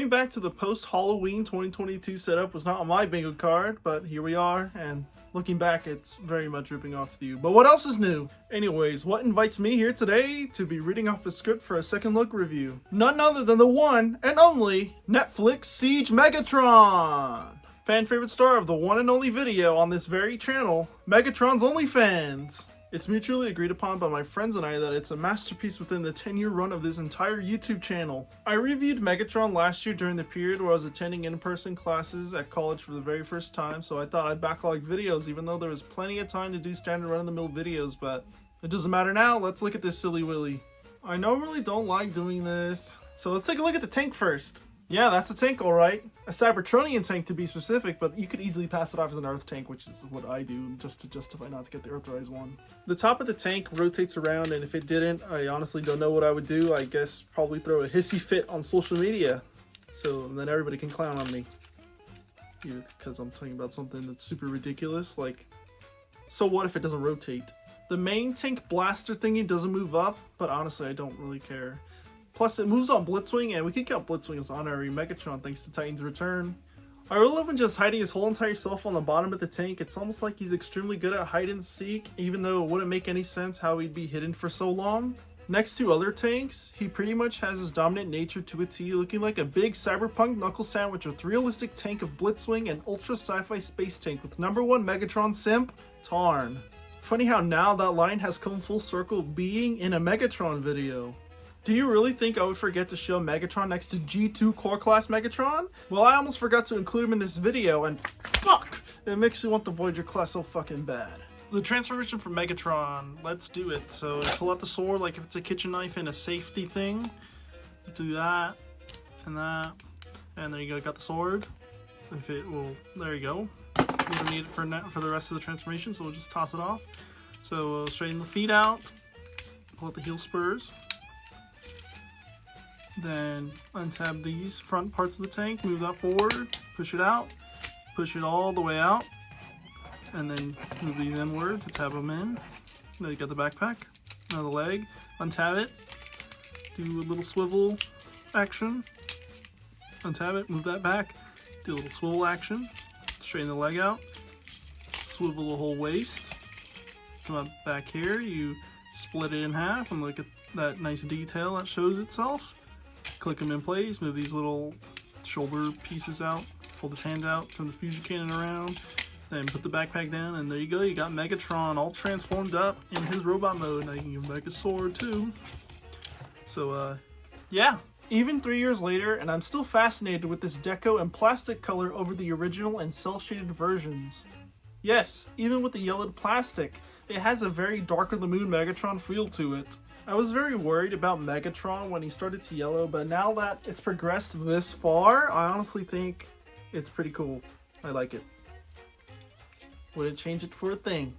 Going back to the post-Halloween 2022 setup was not on my bingo card, but here we are, and looking back, it's very much ripping off you. But what else is new? Anyways, what invites me here today to be reading off a script for a second look review? None other than the one and only Netflix Siege Megatron! Fan favorite star of the one and only video on this very channel, Megatron's OnlyFans! It's mutually agreed upon by my friends and I that it's a masterpiece within the 10-year run of this entire YouTube channel. I reviewed Megatron last year during the period where I was attending in-person classes at college for the very first time, so I thought I'd backlog videos even though there was plenty of time to do standard run-of-the-mill videos, but it doesn't matter now. Let's look at this silly willy. I normally don't like doing this, so let's take a look at the tank first. Yeah, that's a tank, alright. A Cybertronian tank to be specific, but you could easily pass it off as an Earth tank, which is what I do, just to justify not to get the Earthrise one. The top of the tank rotates around, and if it didn't, I honestly don't know what I would do. I guess probably throw a hissy fit on social media, so then everybody can clown on me. Because I'm talking about something that's super ridiculous, like, so what if it doesn't rotate? The main tank blaster thingy doesn't move up, but honestly I don't really care. Plus, it moves on Blitzwing, and we could count Blitzwing as honorary Megatron thanks to Titan's return. I really love him just hiding his whole entire self on the bottom of the tank. It's almost like he's extremely good at hide and seek, even though it wouldn't make any sense how he'd be hidden for so long. Next to other tanks, he pretty much has his dominant nature to a T, looking like a big cyberpunk knuckle sandwich with realistic tank of Blitzwing and ultra sci-fi space tank with #1 Megatron simp, Tarn. Funny how now that line has come full circle being in a Megatron video. Do you really think I would forget to show Megatron next to G2 Core Class Megatron? Well, I almost forgot to include him in this video, and fuck! It makes me want the Voyager class so fucking bad. The transformation from Megatron, let's do it. So pull out the sword like if it's a kitchen knife and a safety thing. Do that, and there you go, got the sword. If it will, there you go. We don't need it for the rest of the transformation, so we'll just toss it off. So straighten the feet out, pull out the heel spurs. Then untab these front parts of the tank, move that forward, push it out, push it all the way out, and then move these inward to tab them in. Then you got the backpack, now the leg, untab it, do a little swivel action, untab it, move that back, do a little swivel action, straighten the leg out, swivel the whole waist, come up back here, you split it in half and look at that nice detail that shows itself. Click them in place, move these little shoulder pieces out, pull this hand out, turn the fusion cannon around, then put the backpack down, and there you go, you got Megatron all transformed up in his robot mode. Now you can give him back his sword too. So yeah, even 3 years later, and I'm still fascinated with this deco and plastic color over the original and cel-shaded versions. Yes, even with the yellowed plastic, it has a very darker than moon Megatron feel to it. I was very worried about Megatron when he started to yellow, but now that it's progressed this far, I honestly think it's pretty cool. I like it. Wouldn't change it for a thing.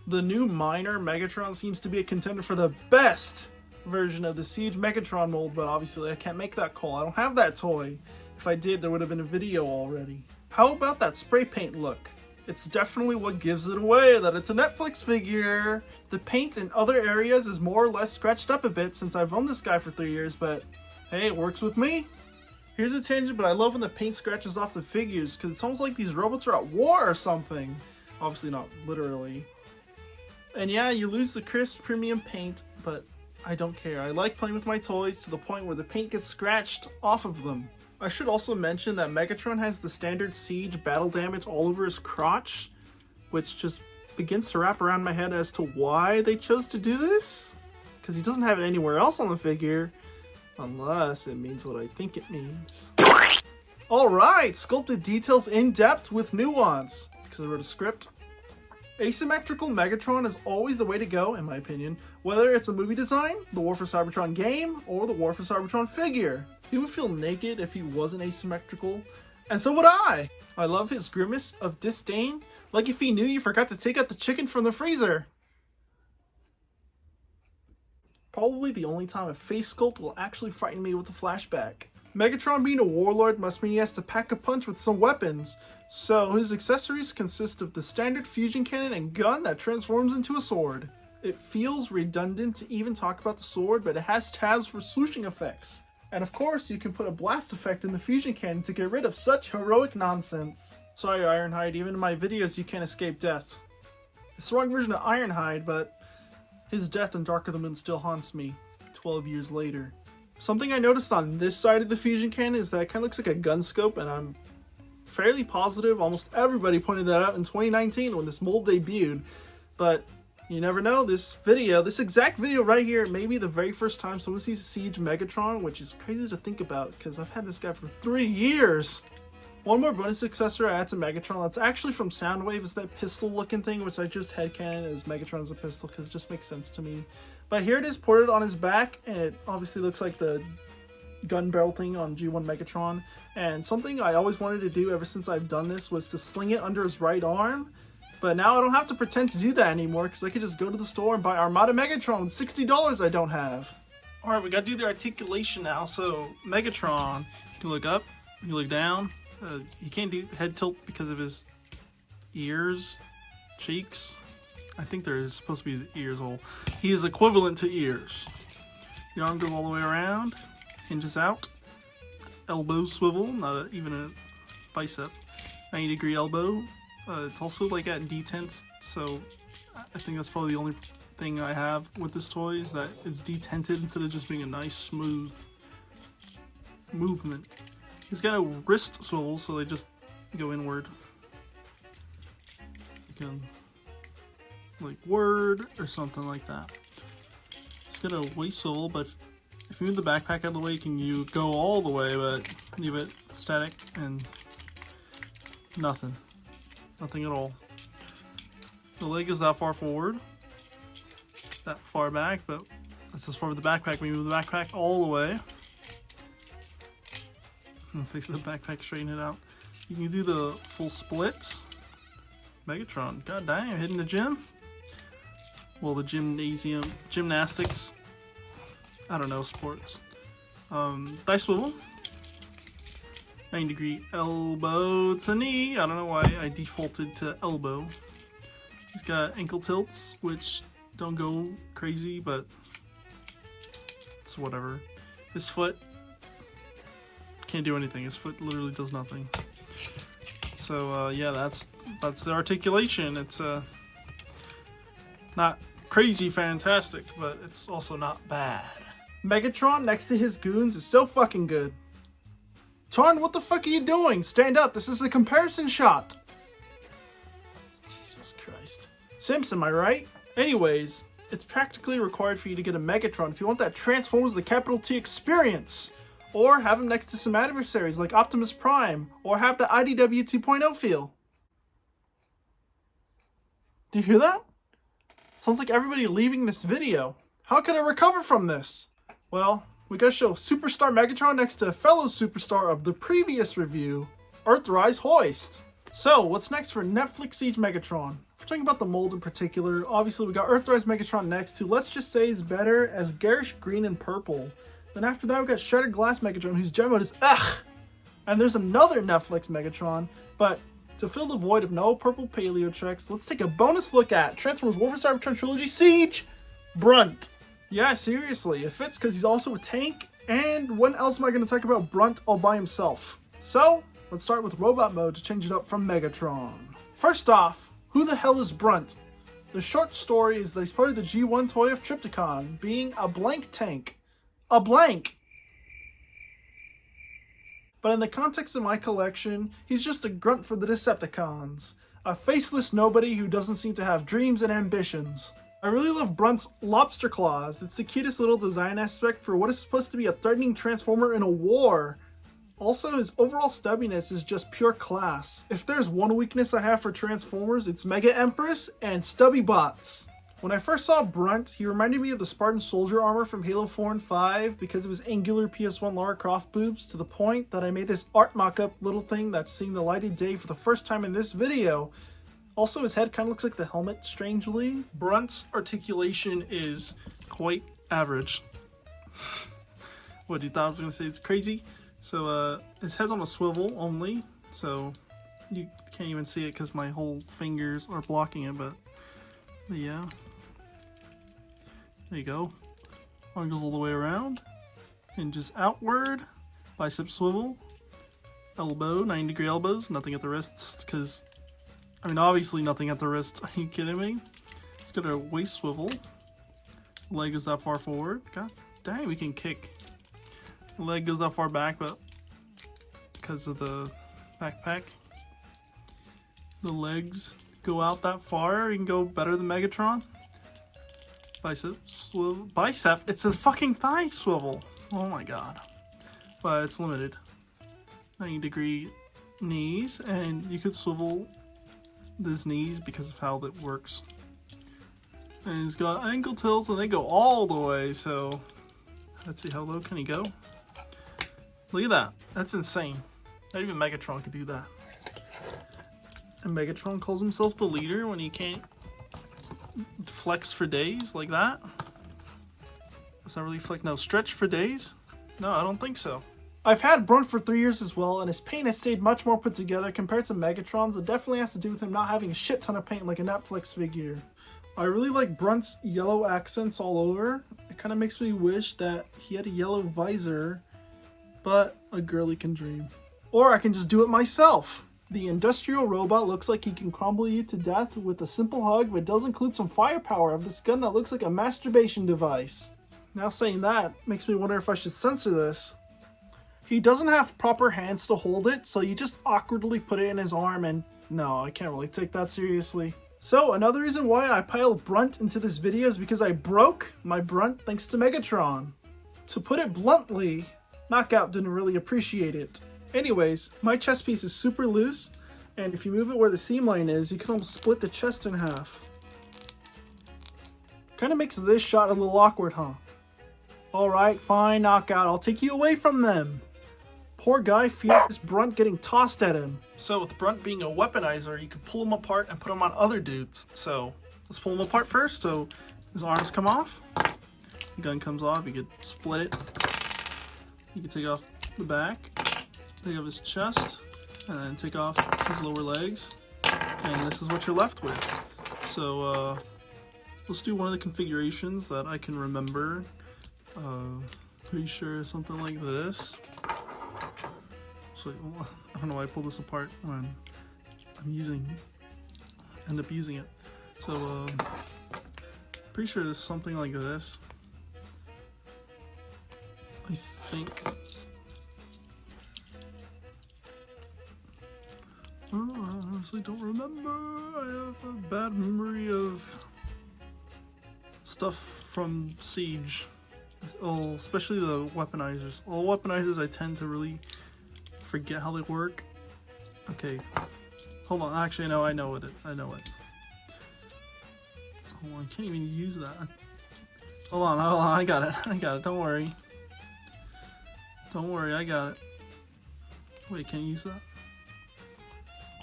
The new minor Megatron seems to be a contender for the best version of the Siege Megatron mold, but obviously I can't make that call. I don't have that toy. If I did, there would have been a video already. How about that spray paint look? It's definitely what gives it away that it's a Netflix figure. The paint in other areas is more or less scratched up a bit since I've owned this guy for 3 years, but hey, it works with me. Here's a tangent, but I love when the paint scratches off the figures because it's almost like these robots are at war or something. Obviously not literally. And yeah, you lose the crisp premium paint, but I don't care. I like playing with my toys to the point where the paint gets scratched off of them. I should also mention that Megatron has the standard Siege battle damage all over his crotch, which just begins to wrap around my head as to why they chose to do this. Because he doesn't have it anywhere else on the figure, unless it means what I think it means. Alright, sculpted details in depth with nuance, because I wrote a script. Asymmetrical Megatron is always the way to go, in my opinion, whether it's a movie design, the War for Cybertron game, or the War for Cybertron figure. He would feel naked if he wasn't asymmetrical, and so would I! I love his grimace of disdain, like if he knew you forgot to take out the chicken from the freezer. Probably the only time a face sculpt will actually frighten me with a flashback. Megatron being a warlord must mean he has to pack a punch with some weapons, so his accessories consist of the standard fusion cannon and gun that transforms into a sword. It feels redundant to even talk about the sword, but it has tabs for swooshing effects. And of course, you can put a blast effect in the fusion cannon to get rid of such heroic nonsense. Sorry, Ironhide, even in my videos you can't escape death. It's the wrong version of Ironhide, but his death in Dark of the Moon still haunts me 12 years later. Something I noticed on this side of the fusion cannon is that it kind of looks like a gun scope, and I'm fairly positive almost everybody pointed that out in 2019 when this mold debuted. But you never know, this exact video right here may be the very first time someone sees a Siege Megatron, which is crazy to think about because I've had this guy for 3 years. One more bonus accessory I add to Megatron that's actually from Soundwave is that pistol looking thing, which I just headcanon as Megatron's a pistol because it just makes sense to me. But here it is ported on his back, and it obviously looks like the gun barrel thing on G1 Megatron. And something I always wanted to do ever since I've done this was to sling it under his right arm. But now I don't have to pretend to do that anymore because I could just go to the store and buy Armada Megatron with $60 I don't have. Alright, we gotta do the articulation now. So, Megatron, you can look up, you can look down. You can't do head tilt because of his ears, cheeks. I think they're supposed to be his ears all. He is equivalent to ears. The arm goes all the way around, hinges out. Elbow swivel, not even a bicep. 90-degree elbow. It's also like at detents, so I think that's probably the only thing I have with this toy is that it's detented instead of just being a nice smooth movement. He's got a wrist swivel, so they just go inward. You can like word or something like that. He's got a waist swivel, but if you move the backpack out of the way, you go all the way, but leave it static and nothing. Nothing at all. The leg is that far forward, that far back, but that's as far with the backpack. We move the backpack all the way. And fix the backpack, straighten it out. You can do the full splits. Megatron, god damn, hitting the gym. Well, the gymnastics. I don't know, sports. Dice swivel. 90-degree elbow to knee. I don't know why I defaulted to elbow. He's got ankle tilts, which don't go crazy, but it's whatever. His foot can't do anything. His foot literally does nothing. So yeah, that's the articulation. It's not crazy fantastic, but it's also not bad. Megatron next to his goons is so fucking good. Tarn, what the fuck are you doing? Stand up, this is a comparison shot. Jesus Christ. Simps, am I right? Anyways, it's practically required for you to get a Megatron if you want that Transformers the capital T experience. Or have him next to some adversaries like Optimus Prime, or have the IDW 2.0 feel. Do you hear that? Sounds like everybody leaving this video. How can I recover from this? Well, we gotta show Superstar Megatron next to a fellow superstar of the previous review, Earthrise Hoist. So, what's next for Netflix Siege Megatron? If we're talking about the mold in particular, obviously we got Earthrise Megatron next to, let's just say, is better as garish green and purple. Then after that we got Shattered Glass Megatron, whose gem mode is ugh! And there's another Netflix Megatron, but to fill the void of no purple paleo treks, let's take a bonus look at Transformers Warfare Cybertron Trilogy Siege Brunt. Yeah, seriously, it fits because he's also a tank, and when else am I going to talk about Brunt all by himself? So, let's start with robot mode to change it up from Megatron. First off, who the hell is Brunt? The short story is that he's part of the G1 toy of Trypticon, being a blank tank. A blank! But in the context of my collection, he's just a grunt for the Decepticons. A faceless nobody who doesn't seem to have dreams and ambitions. I really love Brunt's lobster claws. It's the cutest little design aspect for what is supposed to be a threatening transformer in a war. Also, his overall stubbiness is just pure class. If there's one weakness I have for Transformers, it's Mega Empress and stubby bots. When I first saw Brunt, he reminded me of the Spartan soldier armor from Halo 4 and 5 because of his angular PS1 Lara Croft boobs, to the point that I made this art mock-up little thing that's seeing the light of day for the first time in this video. Also, his head kind of looks like the helmet, strangely. Brunt's articulation is quite average. What, you thought I was going to say it's crazy? So, his head's on a swivel only, so you can't even see it because my whole fingers are blocking it, but yeah. There you go. Arm goes all the way around. Hinges outward. Bicep swivel. Elbow, 90-degree elbows. Nothing at the wrists, because, I mean, obviously nothing at the wrists. Are you kidding me? It's got a waist swivel. Leg goes that far forward. God dang, we can kick. Leg goes that far back, but because of the backpack, the legs go out that far. You can go better than Megatron. Bicep swivel. Bicep? It's a fucking thigh swivel. Oh my god. But it's limited. 90-degree knees, and you could swivel these knees because of how that works. And he's got ankle tilts, and they go all the way, so let's see, how low can he go? Look at that. That's insane. Not even Megatron could do that. And Megatron calls himself the leader when he can't flex for days like that? It's not really flex. No, stretch for days? No, I don't think so. I've had Brunt for 3 years as well, and his paint has stayed much more put together compared to Megatron's. It definitely has to do with him not having a shit ton of paint like a Netflix figure. I really like Brunt's yellow accents all over. It kind of makes me wish that he had a yellow visor, but a girly can dream. Or I can just do it myself. The industrial robot looks like he can crumble you to death with a simple hug, but does include some firepower of this gun that looks like a masturbation device. Now saying that makes me wonder if I should censor this. He doesn't have proper hands to hold it, so you just awkwardly put it in his arm, and no, I can't really take that seriously. So another reason why I piled Brunt into this video is because I broke my Brunt thanks to Megatron. To put it bluntly, Knockout didn't really appreciate it. Anyways, my chest piece is super loose, and if you move it where the seam line is, you can almost split the chest in half. Kinda makes this shot a little awkward, huh? Alright, fine, Knockout, I'll take you away from them. Poor guy fears this Brunt getting tossed at him. So with Brunt being a weaponizer, you can pull him apart and put him on other dudes. So let's pull him apart first. So his arms come off, the gun comes off, you could split it. You can take off the back, take off his chest, and then take off his lower legs. And this is what you're left with. So let's do one of the configurations that I can remember. Pretty sure it's something like this. So I don't know why I pulled this apart when I'm end up using it. So pretty sure there's something like this. I think. Oh, I honestly don't remember. I have a bad memory of stuff from Siege. Oh, especially the weaponizers. All weaponizers I tend to really forget how they work. Okay, hold on. Actually, no, I know it. I know it. Oh, I can't even use that. Hold on. I got it. I got it. Don't worry. Don't worry. I got it. Wait, can't use that?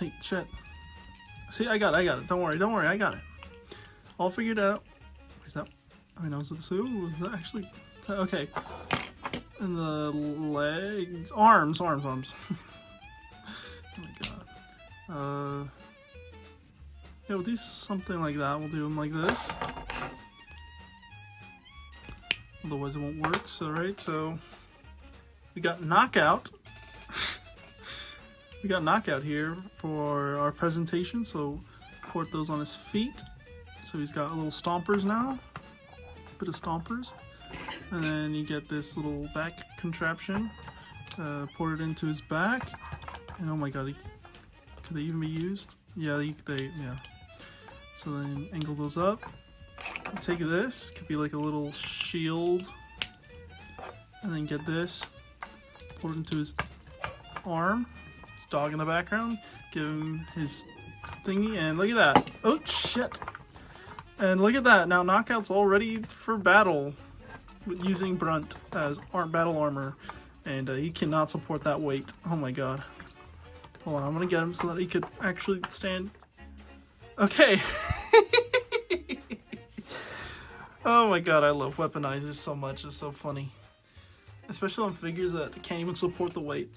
Wait, shit. See, I got it. Don't worry. Don't worry. I got it. I'll figure it out. Is that? I mean, was that actually? Okay. And the legs, arms. Oh my god. Yeah, we'll do something like that. We'll do them like this. Otherwise, it won't work. So, right. So, we got Knockout. We got Knockout here for our presentation. So, put those on his feet. So he's got little stompers now. Bit of stompers. And then you get this little back contraption, port it into his back, and oh my god, could they even be used? Yeah, yeah. So then angle those up, take this, could be like a little shield, and then get this, port it into his arm, his dog in the background, give him his thingy, and look at that. Oh shit! And look at that, now Knockout's all ready for battle. Using Brunt as battle armor, and he cannot support that weight. Oh my god. Hold on, I'm gonna get him so that he could actually stand. Okay. Oh my god, I love weaponizers so much. It's so funny, especially on figures that can't even support the weight.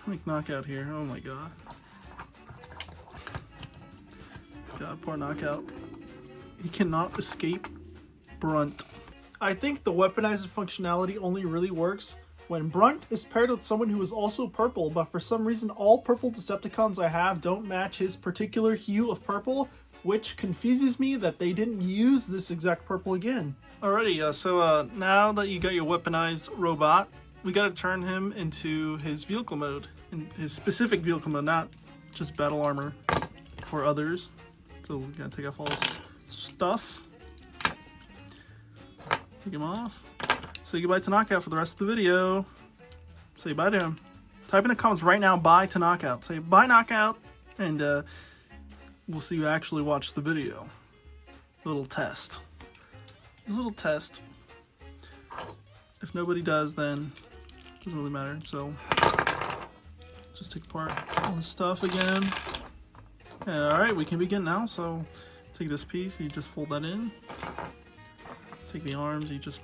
Like Knockout here. Oh my god. God, poor Knockout. He cannot escape Brunt I think the weaponizer functionality only really works when Brunt is paired with someone who is also purple, but for some reason all purple Decepticons I have don't match his particular hue of purple, which confuses me that they didn't use this exact purple again. Alrighty, so now that you got your weaponized robot, we gotta turn him into his vehicle mode, in his specific vehicle mode, not just battle armor for others. So we gotta take off all this stuff. Take him off. Say goodbye to Knockout for the rest of the video. Say bye to him. Type in the comments right now, bye to Knockout. Say bye Knockout, and we'll see you actually watch the video. Little test. Just a little test. If nobody does, then it doesn't really matter. So just take apart all this stuff again. And alright, we can begin now. So take this piece, you just fold that in. Take the arms, you just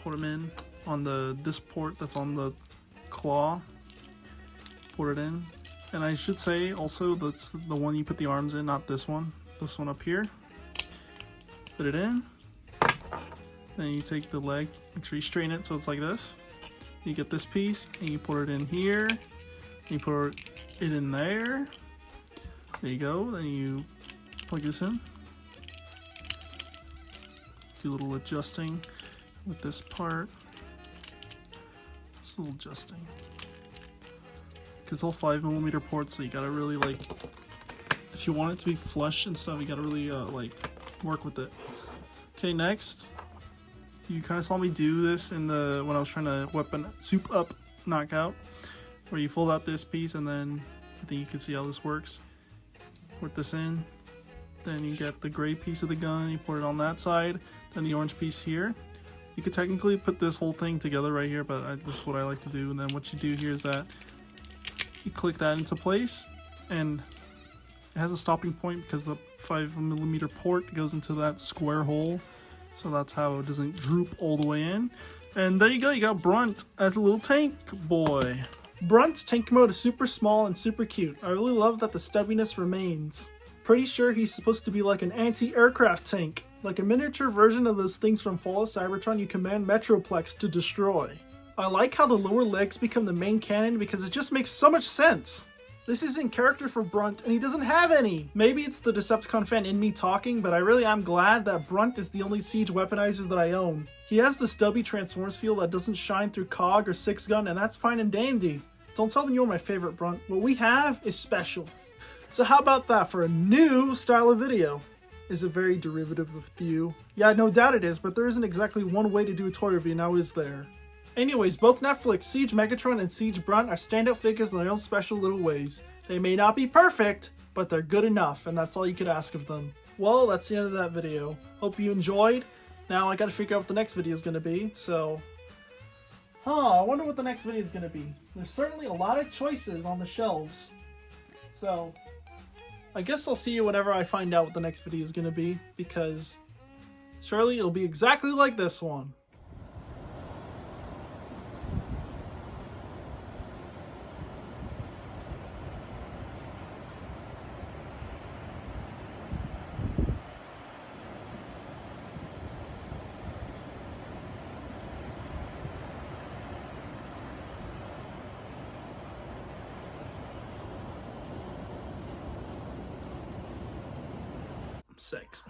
put them in on this port that's on the claw. Put it in. And I should say also that's the one you put the arms in, not this one. This one up here. Put it in. Then you take the leg, make sure you straighten it so it's like this. You get this piece and you put it in here. You put it in there. There you go. Then you plug this in. Do a little adjusting with this part. Just a little adjusting. It's all 5mm ports, so you gotta really like, if you want it to be flush and stuff, you gotta really like work with it. Okay, next, you kind of saw me do this in when I was trying to soup up Knockout, where you fold out this piece and then I think you can see how this works. Put this in, then you get the gray piece of the gun, you put it on that side, then the orange piece here. You could technically put this whole thing together right here, but this is what I like to do. And then what you do here is that you click that into place, and it has a stopping point because the 5mm port goes into that square hole, so that's how it doesn't droop all the way in. And there you go, you got Brunt as a little tank boy. Brunt's tank mode is super small and super cute. I really love that the stubbiness remains. Pretty sure he's supposed to be like an anti-aircraft tank, like a miniature version of those things from Fall of Cybertron you command Metroplex to destroy. I like how the lower legs become the main cannon because it just makes so much sense. This is in character for Brunt and he doesn't have any. Maybe it's the Decepticon fan in me talking, but I really am glad that Brunt is the only Siege weaponizer that I own. He has the stubby Transformers feel that doesn't shine through COG or 6-gun, and that's fine and dandy. Don't tell them you're my favorite, Brunt. What we have is special. So how about that for a new style of video? Is it very derivative of Thew? Yeah, no doubt it is, but there isn't exactly one way to do a toy review, now is there? Anyways, both Netflix Siege Megatron and Siege Brunt are standout figures in their own special little ways. They may not be perfect, but they're good enough, and that's all you could ask of them. Well, that's the end of that video. Hope you enjoyed. Now I gotta figure out what the next video is gonna be, so... I wonder what the next video is gonna be. There's certainly a lot of choices on the shelves. So, I guess I'll see you whenever I find out what the next video is gonna be, because surely it'll be exactly like this one. Sex.